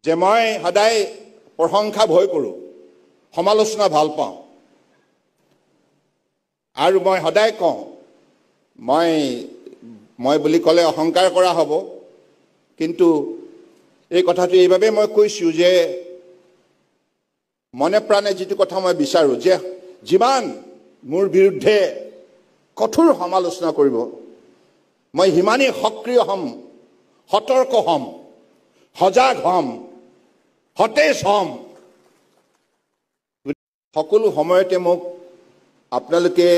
যে মই সদায় প্ৰশংসা ভয় কৰোঁ, সমালোচনা ভাল পাওঁ আৰু মই সদায় কওঁ মই বুলি ক'লে অহংকাৰ কৰা হ'ব। কিন্তু এই কথাটো এইভাবে মই কৈছোঁ যে মনে প্ৰাণে যিটো কথা মই বিচাৰোঁ যে যিমান মোৰ বিৰুদ্ধে কঠোৰ সমালোচনা কৰিব মই হিমানেই সক্ৰিয় হ'ম, সতৰ্ক হ'ম, সজাগ হ'ম, সতেজ হ'ম। সকলো সময়তে মোক আপোনালোকে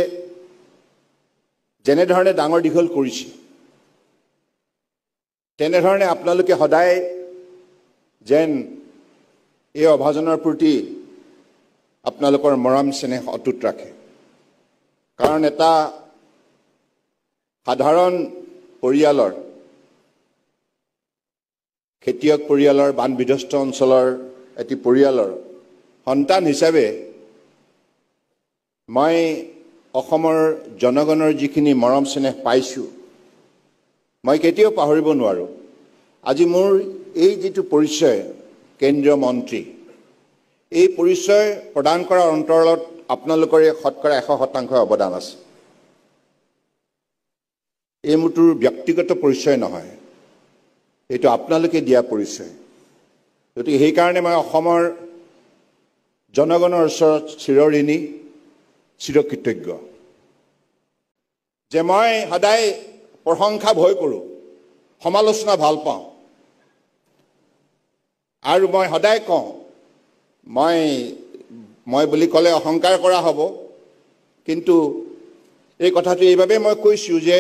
যেনেধৰণে ডাঙৰ দীঘল কৰিছে তেনেধৰণে আপোনালোকে সদায় যেন এই অভাজনৰ প্ৰতি আপোনালোকৰ মৰম স্নেহ অটুট ৰাখে। কাৰণ এটা সাধাৰণ পৰিয়ালৰ, খেতিয়ক পৰিয়ালৰ, বান বিধ্বস্ত অঞ্চলৰ এটি পৰিয়ালৰ সন্তান হিচাপে মই অসমৰ জনগণৰ যিখিনি মৰম স্নেহ পাইছোঁ মই কেতিয়াও পাহৰিব নোৱাৰোঁ। আজি মোৰ এই যিটো পৰিচয় কেন্দ্ৰীয় মন্ত্ৰী, এই পৰিচয় প্ৰদান কৰাৰ অন্তৰালত আপোনালোকৰ শতকৰা 100% অৱদান আছে। এই মোৰটোৰ ব্যক্তিগত পৰিচয় নহয়, এইটো আপোনালোকে দিয়া পৰিচয়। গতিকে সেইকাৰণে মই অসমৰ জনগণৰ ওচৰত চিৰঋণী, চিৰকৃতজ্ঞ যে মই সদায় প্ৰশংসা ভয় কৰোঁ, সমালোচনা ভাল পাওঁ আৰু মই সদায় কওঁ মই বুলি ক'লে অহংকাৰ কৰা হ'ব। কিন্তু এই কথাটো এইভাবে মই কৈছোঁ যে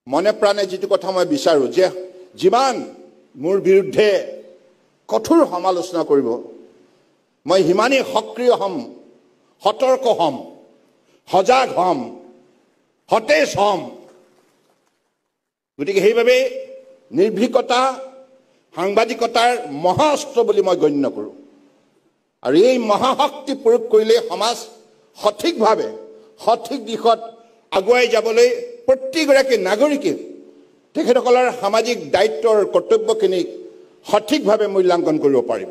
মনে প্ৰাণে যিটো কথা মই বিচাৰোঁ যে যিমান মোৰ বিৰুদ্ধে কঠোৰ সমালোচনা কৰিব মই হিমানেই সক্ৰিয় হ'ম, সতৰ্ক হ'ম, সজাগ হ'ম, সতেজ হ'ম। গতিকে সেইবাবে নিৰ্ভীকতা সাংবাদিকতাৰ মহাস্ত্ৰ বুলি মই গণ্য কৰোঁ আৰু এই মহাশক্তি প্ৰয়োগ কৰিলে সমাজ সঠিকভাৱে সঠিক দিশত আগুৱাই যাবলৈ প্ৰত্যেকগৰাকী নাগৰিকে তেখেতসকলৰ সামাজিক দায়িত্বৰ কৰ্তব্যখিনিক সঠিকভাৱে মূল্যাংকন কৰিব পাৰিব।